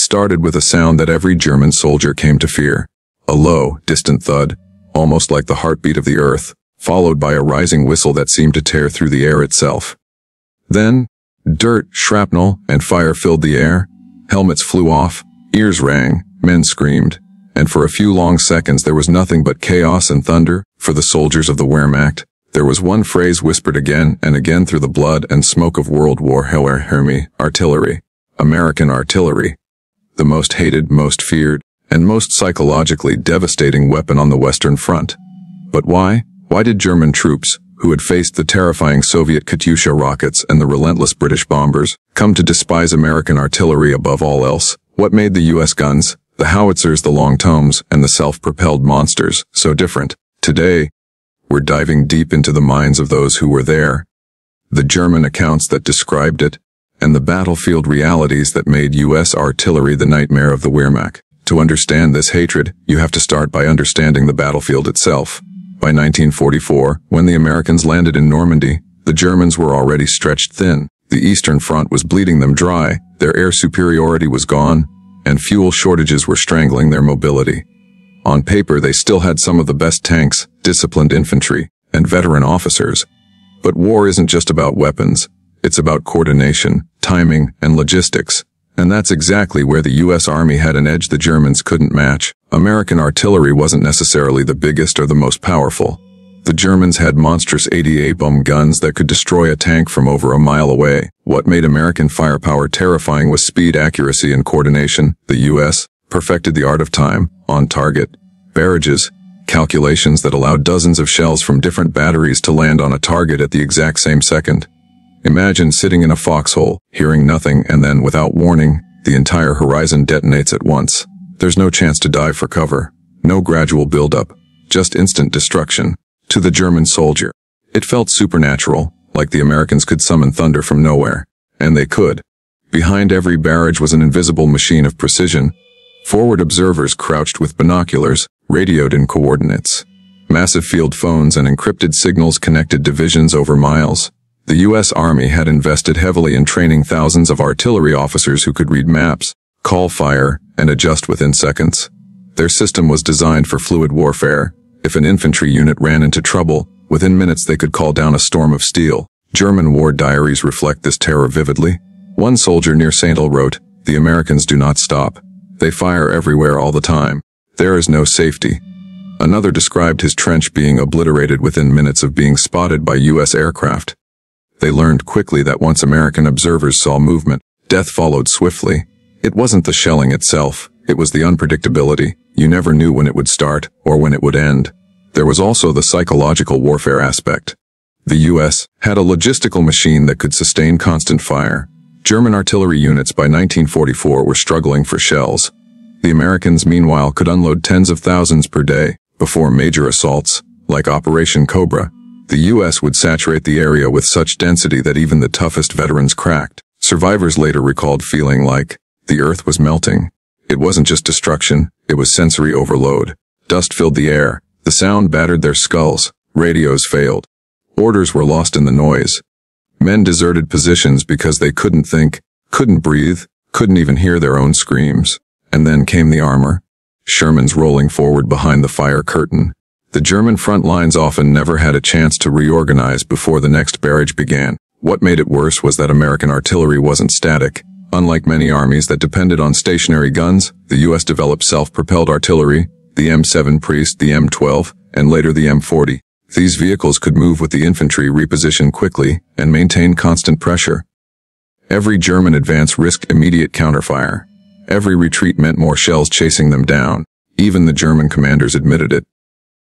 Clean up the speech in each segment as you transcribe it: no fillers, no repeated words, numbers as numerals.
started with a sound that every German soldier came to fear. A low, distant thud, almost like the heartbeat of the earth, followed by a rising whistle that seemed to tear through the air itself. Then, dirt, shrapnel, and fire filled the air. Helmets flew off, ears rang, men screamed, and for a few long seconds there was nothing but chaos and thunder. For the soldiers of the Wehrmacht, there was one phrase whispered again and again through the blood and smoke of World War Hermi: artillery. American artillery. The most hated, most feared, and most psychologically devastating weapon on the Western Front. But why? Why did German troops, who had faced the terrifying Soviet Katyusha rockets and the relentless British bombers, come to despise American artillery above all else? What made the U.S. guns, the howitzers, the long tomes, and the self-propelled monsters so different? Today, we're diving deep into the minds of those who were there, the German accounts that described it, and the battlefield realities that made U.S. artillery the nightmare of the Wehrmacht. To understand this hatred, you have to start by understanding the battlefield itself. By 1944, when the Americans landed in Normandy, the Germans were already stretched thin. The Eastern Front was bleeding them dry, their air superiority was gone, and fuel shortages were strangling their mobility. On paper, they still had some of the best tanks, disciplined infantry, and veteran officers. But war isn't just about weapons. It's about coordination, timing, and logistics. And that's exactly where the U.S. Army had an edge the Germans couldn't match. American artillery wasn't necessarily the biggest or the most powerful. The Germans had monstrous 88 bomb guns that could destroy a tank from over a mile away. What made American firepower terrifying was speed, accuracy, and coordination. The U.S. perfected the art of time, on target, barrages, calculations that allowed dozens of shells from different batteries to land on a target at the exact same second. Imagine sitting in a foxhole, hearing nothing, and then, without warning, the entire horizon detonates at once. There's no chance to dive for cover. No gradual buildup. Just instant destruction. To the German soldier, it felt supernatural, like the Americans could summon thunder from nowhere. And they could. Behind every barrage was an invisible machine of precision. Forward observers crouched with binoculars, radioed in coordinates. Massive field phones and encrypted signals connected divisions over miles. The U.S. Army had invested heavily in training thousands of artillery officers who could read maps, call fire, and adjust within seconds. Their system was designed for fluid warfare. If an infantry unit ran into trouble, within minutes they could call down a storm of steel. German war diaries reflect this terror vividly. One soldier near Saint-El wrote, "The Americans do not stop. They fire everywhere all the time. There is no safety." Another described his trench being obliterated within minutes of being spotted by U.S. aircraft. They learned quickly that once American observers saw movement, death followed swiftly. It wasn't the shelling itself, it was the unpredictability. You never knew when it would start or when it would end. There was also the psychological warfare aspect. The U.S. had a logistical machine that could sustain constant fire. German artillery units by 1944 were struggling for shells. The Americans, meanwhile, could unload tens of thousands per day. Before major assaults, like Operation Cobra, the U.S. would saturate the area with such density that even the toughest veterans cracked. Survivors later recalled feeling like the earth was melting. It wasn't just destruction, it was sensory overload. Dust filled the air, the sound battered their skulls, radios failed. Orders were lost in the noise. Men deserted positions because they couldn't think, couldn't breathe, couldn't even hear their own screams. And then came the armor. Shermans rolling forward behind the fire curtain. The German front lines often never had a chance to reorganize before the next barrage began. What made it worse was that American artillery wasn't static. Unlike many armies that depended on stationary guns, the U.S. developed self-propelled artillery, the M7 Priest, the M12, and later the M40. These vehicles could move with the infantry, reposition quickly, and maintain constant pressure. Every German advance risked immediate counterfire. Every retreat meant more shells chasing them down. Even the German commanders admitted it.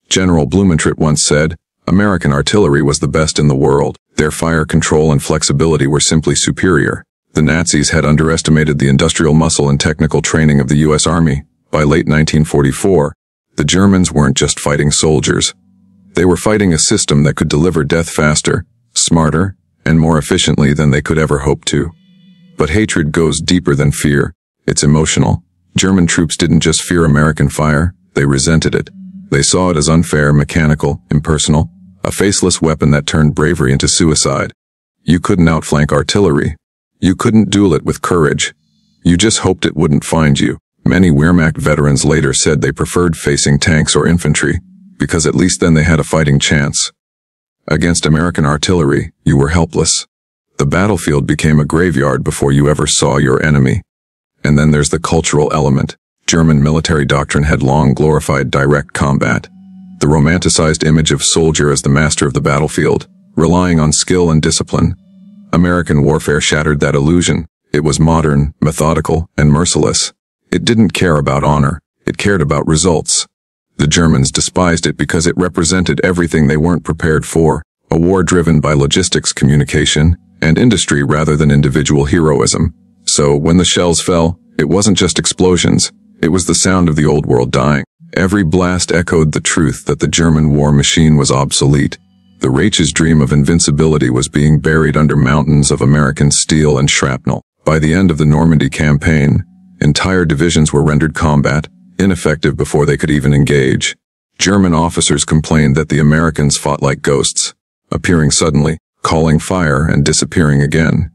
General Blumentritt once said, "American artillery was the best in the world. Their fire control and flexibility were simply superior." The Nazis had underestimated the industrial muscle and technical training of the U.S. Army. By late 1944, the Germans weren't just fighting soldiers. They were fighting a system that could deliver death faster, smarter, and more efficiently than they could ever hope to. But hatred goes deeper than fear. It's emotional. German troops didn't just fear American fire, they resented it. They saw it as unfair, mechanical, impersonal, a faceless weapon that turned bravery into suicide. You couldn't outflank artillery. You couldn't duel it with courage. You just hoped it wouldn't find you. Many Wehrmacht veterans later said they preferred facing tanks or infantry, because at least then they had a fighting chance. Against American artillery, you were helpless. The battlefield became a graveyard before you ever saw your enemy. And then there's the cultural element. German military doctrine had long glorified direct combat. The romanticized image of soldier as the master of the battlefield, relying on skill and discipline. American warfare shattered that illusion. It was modern, methodical, and merciless. It didn't care about honor. It cared about results. The Germans despised it because it represented everything they weren't prepared for, a war driven by logistics, communication, and industry rather than individual heroism. So, when the shells fell, it wasn't just explosions. It was the sound of the old world dying. Every blast echoed the truth that the German war machine was obsolete. The Reich's dream of invincibility was being buried under mountains of American steel and shrapnel. By the end of the Normandy campaign, entire divisions were rendered combat ineffective before they could even engage. German officers complained that the Americans fought like ghosts, appearing suddenly, calling fire and disappearing again.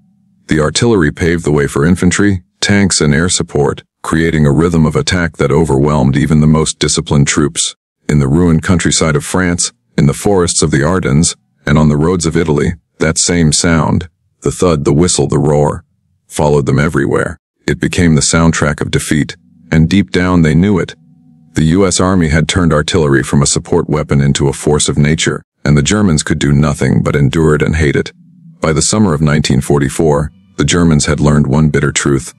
The artillery paved the way for infantry, tanks, and air support, creating a rhythm of attack that overwhelmed even the most disciplined troops. In the ruined countryside of France, in the forests of the Ardennes, and on the roads of Italy, that same sound, the thud, the whistle, the roar, followed them everywhere. It became the soundtrack of defeat, and deep down they knew it. The U.S. Army had turned artillery from a support weapon into a force of nature, and the Germans could do nothing but endure it and hate it. By the summer of 1944, the Germans had learned one bitter truth.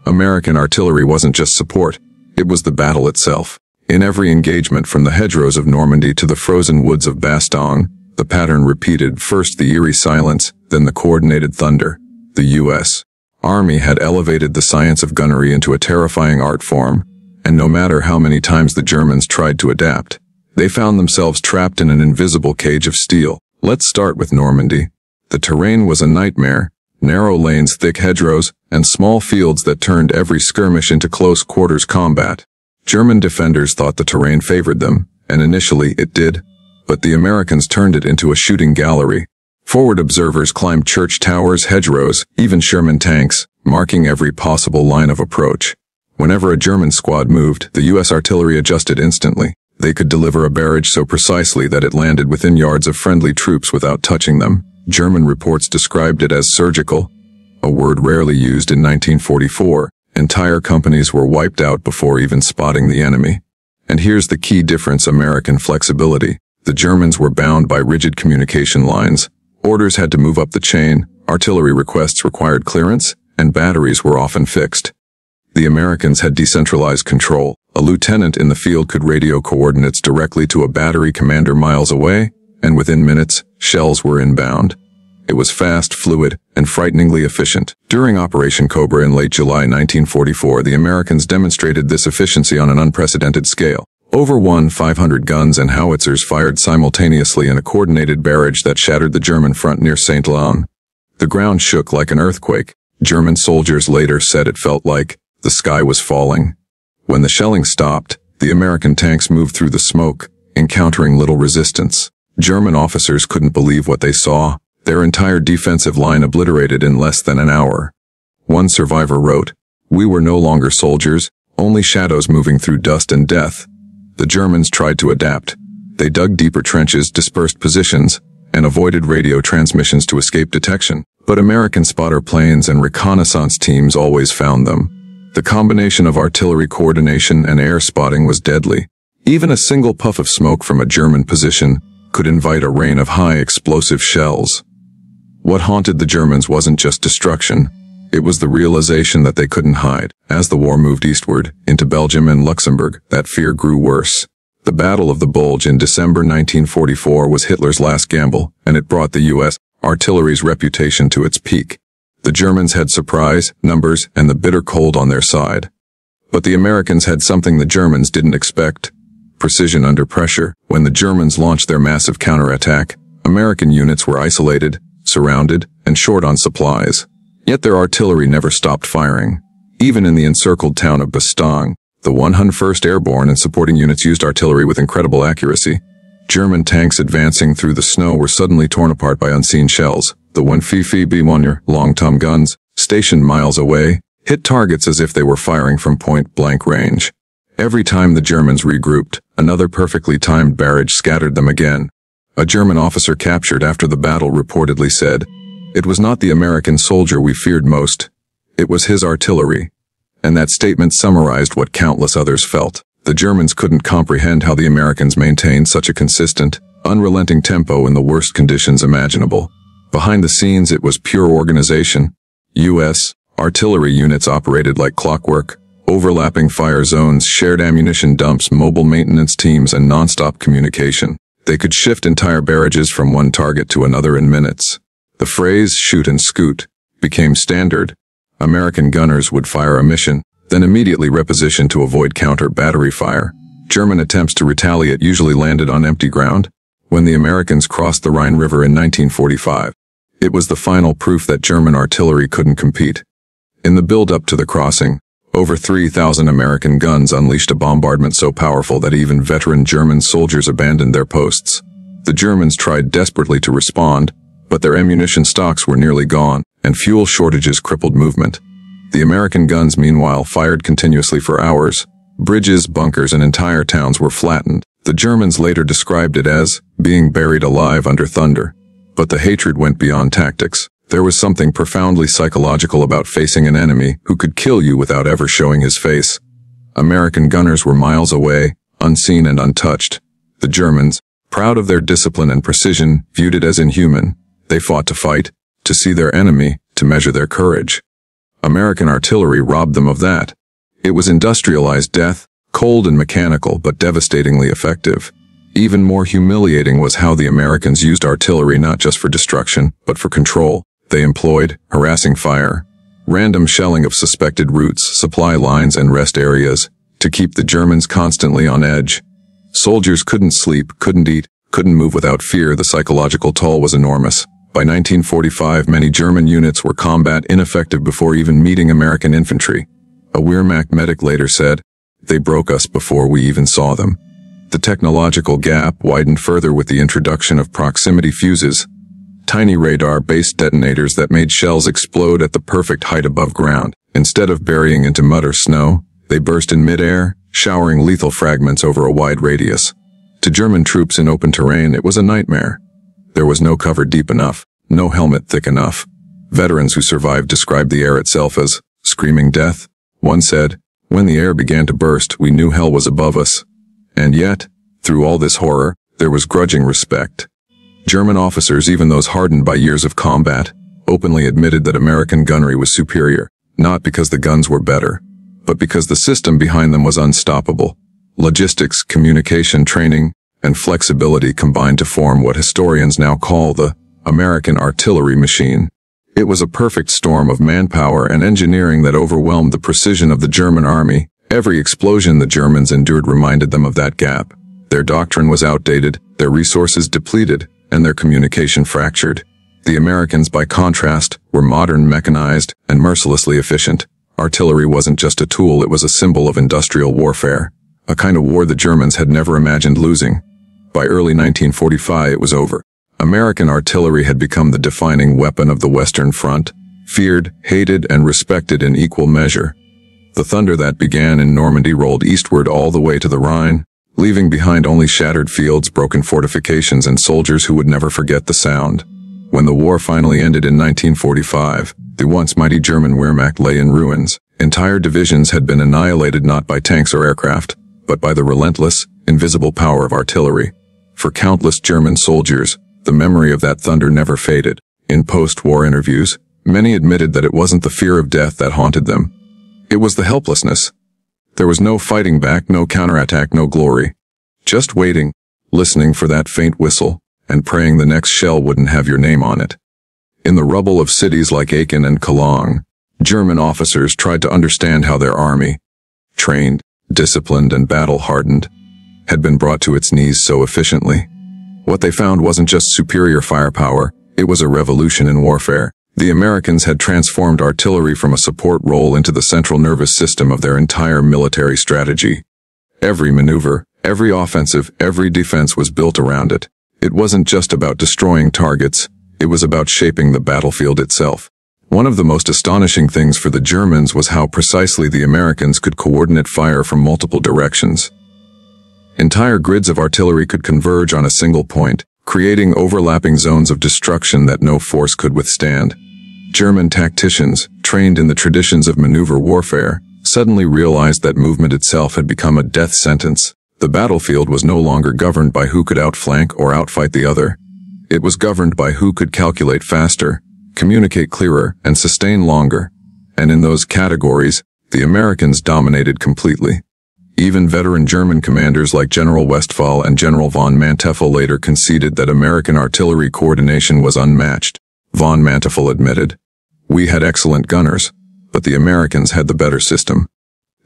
American artillery wasn't just support, it was the battle itself. In every engagement from the hedgerows of Normandy to the frozen woods of Bastogne, the pattern repeated, first the eerie silence, then the coordinated thunder. The U.S. Army had elevated the science of gunnery into a terrifying art form, and no matter how many times the Germans tried to adapt, they found themselves trapped in an invisible cage of steel. Let's start with Normandy. The terrain was a nightmare, narrow lanes, thick hedgerows, and small fields that turned every skirmish into close-quarters combat. German defenders thought the terrain favored them, and initially it did, but the Americans turned it into a shooting gallery. Forward observers climbed church towers, hedgerows, even Sherman tanks, marking every possible line of approach. Whenever a German squad moved, the U.S. artillery adjusted instantly. They could deliver a barrage so precisely that it landed within yards of friendly troops without touching them. German reports described it as surgical, a word rarely used in 1944. Entire companies were wiped out before even spotting the enemy. And here's the key difference: American flexibility. The Germans were bound by rigid communication lines. Orders had to move up the chain, artillery requests required clearance, and batteries were often fixed. The Americans had decentralized control. A lieutenant in the field could radio coordinates directly to a battery commander miles away, and within minutes, shells were inbound. It was fast, fluid, and frighteningly efficient. During Operation Cobra in late July 1944, the Americans demonstrated this efficiency on an unprecedented scale. Over 500 guns and howitzers fired simultaneously in a coordinated barrage that shattered the German front near Saint-Laurent. The ground shook like an earthquake. German soldiers later said it felt like the sky was falling. When the shelling stopped, the American tanks moved through the smoke, encountering little resistance. German officers couldn't believe what they saw. Their entire defensive line obliterated in less than an hour. One survivor wrote, "We were no longer soldiers, only shadows moving through dust and death." The Germans tried to adapt. They dug deeper trenches, dispersed positions, and avoided radio transmissions to escape detection. But American spotter planes and reconnaissance teams always found them. The combination of artillery coordination and air spotting was deadly. Even a single puff of smoke from a German position could invite a rain of high explosive shells. What haunted the Germans wasn't just destruction. It was the realization that they couldn't hide. As the war moved eastward, into Belgium and Luxembourg, that fear grew worse. The Battle of the Bulge in December 1944 was Hitler's last gamble, and it brought the U.S. artillery's reputation to its peak. The Germans had surprise, numbers, and the bitter cold on their side. But the Americans had something the Germans didn't expect: precision under pressure. When the Germans launched their massive counterattack, American units were isolated, surrounded, and short on supplies. Yet their artillery never stopped firing. Even in the encircled town of Bastogne, the 101st Airborne and supporting units used artillery with incredible accuracy. German tanks advancing through the snow were suddenly torn apart by unseen shells. The 155 long-tom guns, stationed miles away, hit targets as if they were firing from point-blank range. Every time the Germans regrouped, another perfectly timed barrage scattered them again. A German officer captured after the battle reportedly said, "It was not the American soldier we feared most. It was his artillery." And that statement summarized what countless others felt. The Germans couldn't comprehend how the Americans maintained such a consistent, unrelenting tempo in the worst conditions imaginable. Behind the scenes, it was pure organization. U.S. artillery units operated like clockwork, overlapping fire zones, shared ammunition dumps, mobile maintenance teams, and non-stop communication. They could shift entire barrages from one target to another in minutes. The phrase "shoot and scoot" became standard. American gunners would fire a mission, then immediately reposition to avoid counter-battery fire. German attempts to retaliate usually landed on empty ground. When the Americans crossed the Rhine River in 1945, it was the final proof that German artillery couldn't compete. In the build-up to the crossing, over 3,000 American guns unleashed a bombardment so powerful that even veteran German soldiers abandoned their posts. The Germans tried desperately to respond, but their ammunition stocks were nearly gone, and fuel shortages crippled movement. The American guns, meanwhile, fired continuously for hours. Bridges, bunkers, and entire towns were flattened. The Germans later described it as being buried alive under thunder. But the hatred went beyond tactics. There was something profoundly psychological about facing an enemy who could kill you without ever showing his face. American gunners were miles away, unseen and untouched. The Germans, proud of their discipline and precision, viewed it as inhuman. They fought to fight, to see their enemy, to measure their courage. American artillery robbed them of that. It was industrialized death, cold and mechanical but devastatingly effective. Even more humiliating was how the Americans used artillery not just for destruction, but for control. They employed harassing fire, random shelling of suspected routes, supply lines, and rest areas to keep the Germans constantly on edge. Soldiers couldn't sleep, couldn't eat, couldn't move without fear. The psychological toll was enormous. By 1945, many German units were combat ineffective before even meeting American infantry. A Wehrmacht medic later said, "They broke us before we even saw them." The technological gap widened further with the introduction of proximity fuses, tiny radar-based detonators that made shells explode at the perfect height above ground. Instead of burying into mud or snow, they burst in mid-air, showering lethal fragments over a wide radius. To German troops in open terrain, it was a nightmare. There was no cover deep enough, no helmet thick enough. Veterans who survived described the air itself as screaming death. One said, "When the air began to burst, we knew hell was above us." And yet, through all this horror, there was grudging respect. German officers, even those hardened by years of combat, openly admitted that American gunnery was superior, not because the guns were better, but because the system behind them was unstoppable. Logistics, communication, training, and flexibility combined to form what historians now call the American artillery machine. It was a perfect storm of manpower and engineering that overwhelmed the precision of the German army. Every explosion the Germans endured reminded them of that gap. Their doctrine was outdated, their resources depleted, and their communication fractured. The Americans, by contrast, were modern, mechanized, and mercilessly efficient. Artillery wasn't just a tool, it was a symbol of industrial warfare, a kind of war the Germans had never imagined losing. By early 1945, it was over. American artillery had become the defining weapon of the Western Front, feared, hated, and respected in equal measure. The thunder that began in Normandy rolled eastward all the way to the Rhine, leaving behind only shattered fields, broken fortifications, and soldiers who would never forget the sound. When the war finally ended in 1945, the once mighty German Wehrmacht lay in ruins. Entire divisions had been annihilated not by tanks or aircraft, but by the relentless, invisible power of artillery. For countless German soldiers, the memory of that thunder never faded. In post-war interviews, many admitted that it wasn't the fear of death that haunted them. It was the helplessness. There was no fighting back, no counterattack, no glory. Just waiting, listening for that faint whistle, and praying the next shell wouldn't have your name on it. In the rubble of cities like Aachen and Cologne, German officers tried to understand how their army, trained, disciplined, and battle-hardened, had been brought to its knees so efficiently. What they found wasn't just superior firepower, it was a revolution in warfare. The Americans had transformed artillery from a support role into the central nervous system of their entire military strategy. Every maneuver, every offensive, every defense was built around it. It wasn't just about destroying targets, it was about shaping the battlefield itself. One of the most astonishing things for the Germans was how precisely the Americans could coordinate fire from multiple directions. Entire grids of artillery could converge on a single point, creating overlapping zones of destruction that no force could withstand. German tacticians, trained in the traditions of maneuver warfare, suddenly realized that movement itself had become a death sentence. The battlefield was no longer governed by who could outflank or outfight the other. It was governed by who could calculate faster, communicate clearer, and sustain longer. And in those categories, the Americans dominated completely. Even veteran German commanders like General Westphal and General von Manteuffel later conceded that American artillery coordination was unmatched. Von Manteuffel admitted, "We had excellent gunners, but the Americans had the better system.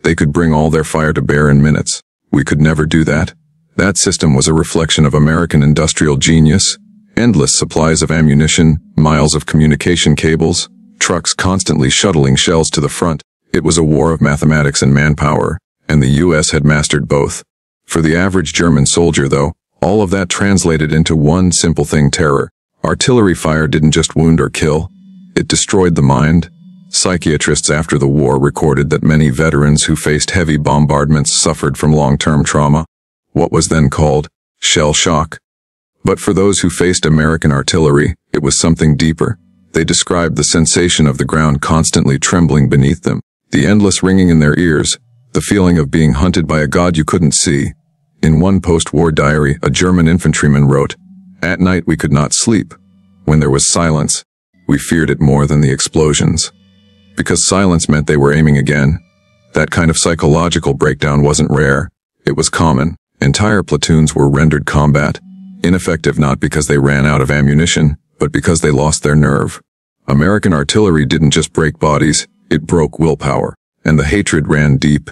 They could bring all their fire to bear in minutes. We could never do that. That system was a reflection of American industrial genius, endless supplies of ammunition, miles of communication cables, trucks constantly shuttling shells to the front. It was a war of mathematics and manpower, and the U.S. had mastered both. For the average German soldier, though, all of that translated into one simple thing: terror. Artillery fire didn't just wound or kill. It destroyed the mind. Psychiatrists after the war recorded that many veterans who faced heavy bombardments suffered from long-term trauma, what was then called shell shock. But for those who faced American artillery, it was something deeper. They described the sensation of the ground constantly trembling beneath them, the endless ringing in their ears, the feeling of being hunted by a god you couldn't see. In one post-war diary, a German infantryman wrote, "At night we could not sleep. When there was silence, we feared it more than the explosions." Because silence meant they were aiming again. That kind of psychological breakdown wasn't rare. It was common. Entire platoons were rendered combat ineffective not because they ran out of ammunition, but because they lost their nerve. American artillery didn't just break bodies, it broke willpower, and the hatred ran deep.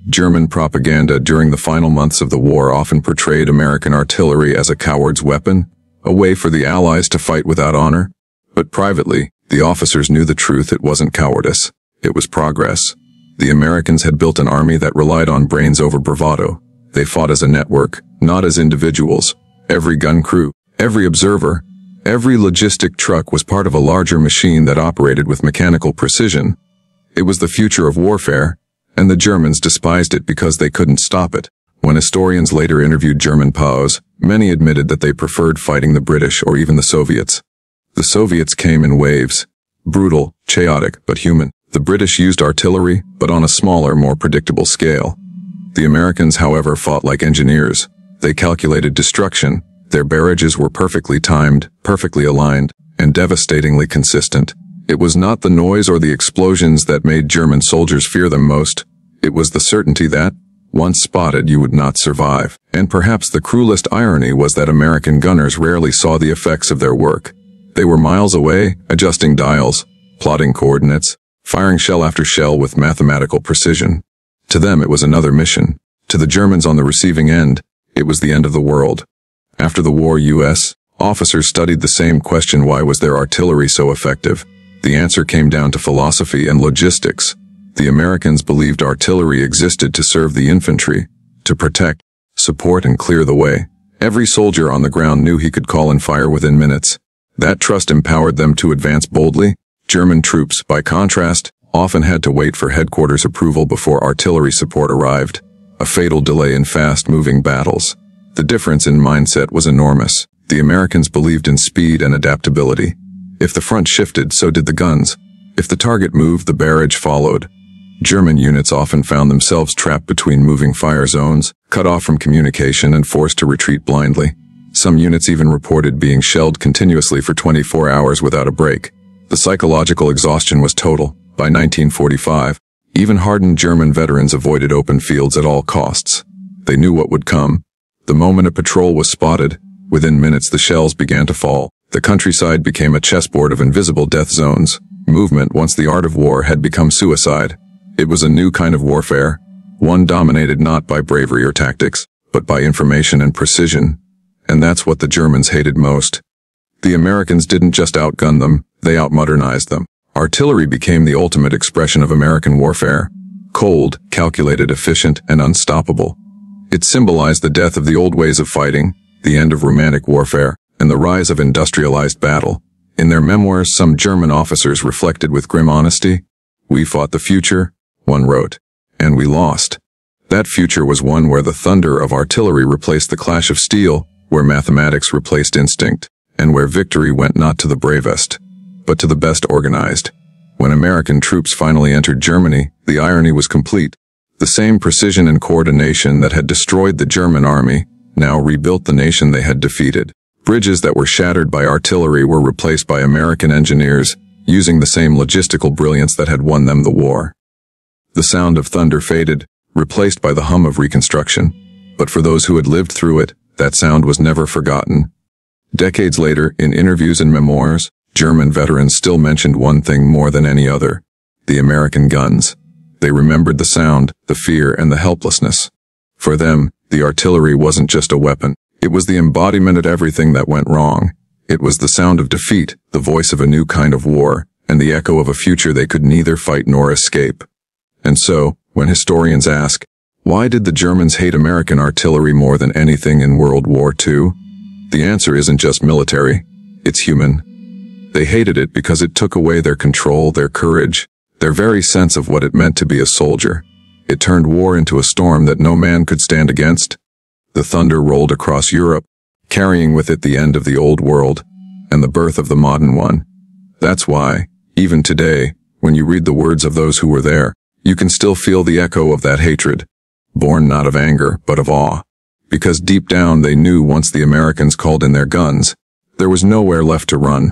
German propaganda during the final months of the war often portrayed American artillery as a coward's weapon, a way for the Allies to fight without honor. But privately, the officers knew the truth. It wasn't cowardice. It was progress. The Americans had built an army that relied on brains over bravado. They fought as a network, not as individuals. Every gun crew, every observer, every logistic truck was part of a larger machine that operated with mechanical precision. It was the future of warfare, and the Germans despised it because they couldn't stop it. When historians later interviewed German POWs, many admitted that they preferred fighting the British or even the Soviets. The Soviets came in waves, brutal, chaotic, but human. The British used artillery, but on a smaller, more predictable scale. The Americans, however, fought like engineers. They calculated destruction. Their barrages were perfectly timed, perfectly aligned, and devastatingly consistent. It was not the noise or the explosions that made German soldiers fear them most. It was the certainty that, once spotted, you would not survive. And perhaps the cruelest irony was that American gunners rarely saw the effects of their work. They were miles away, adjusting dials, plotting coordinates, firing shell after shell with mathematical precision. To them it was another mission. To the Germans on the receiving end, it was the end of the world. After the war, U.S. officers studied the same question: why was their artillery so effective? The answer came down to philosophy and logistics. The Americans believed artillery existed to serve the infantry, to protect, support, and clear the way. Every soldier on the ground knew he could call in fire within minutes. That trust empowered them to advance boldly. German troops, by contrast, often had to wait for headquarters approval before artillery support arrived, a fatal delay in fast-moving battles. The difference in mindset was enormous. The Americans believed in speed and adaptability. If the front shifted, so did the guns. If the target moved, the barrage followed. German units often found themselves trapped between moving fire zones, cut off from communication and forced to retreat blindly. Some units even reported being shelled continuously for 24 hours without a break. The psychological exhaustion was total. By 1945, even hardened German veterans avoided open fields at all costs. They knew what would come. The moment a patrol was spotted, within minutes the shells began to fall. The countryside became a chessboard of invisible death zones. Movement, once the art of war, had become suicide. It was a new kind of warfare, one dominated not by bravery or tactics, but by information and precision. And that's what the Germans hated most. The Americans didn't just outgun them, they outmodernized them. Artillery became the ultimate expression of American warfare. Cold, calculated, efficient, and unstoppable. It symbolized the death of the old ways of fighting, the end of romantic warfare, and the rise of industrialized battle. In their memoirs, some German officers reflected with grim honesty, "We fought the future," one wrote, "and we lost." That future was one where the thunder of artillery replaced the clash of steel, where mathematics replaced instinct, and where victory went not to the bravest, but to the best organized. When American troops finally entered Germany, the irony was complete. The same precision and coordination that had destroyed the German army now rebuilt the nation they had defeated. Bridges that were shattered by artillery were replaced by American engineers, using the same logistical brilliance that had won them the war. The sound of thunder faded, replaced by the hum of reconstruction. But for those who had lived through it, that sound was never forgotten. Decades later, in interviews and memoirs, German veterans still mentioned one thing more than any other: the American guns. They remembered the sound, the fear, and the helplessness. For them, the artillery wasn't just a weapon. It was the embodiment of everything that went wrong. It was the sound of defeat, the voice of a new kind of war, and the echo of a future they could neither fight nor escape. And so, when historians ask, why did the Germans hate American artillery more than anything in World War II? The answer isn't just military. It's human. They hated it because it took away their control, their courage, their very sense of what it meant to be a soldier. It turned war into a storm that no man could stand against. The thunder rolled across Europe, carrying with it the end of the old world and the birth of the modern one. That's why, even today, when you read the words of those who were there, you can still feel the echo of that hatred, born not of anger, but of awe. Because deep down they knew once the Americans called in their guns, there was nowhere left to run.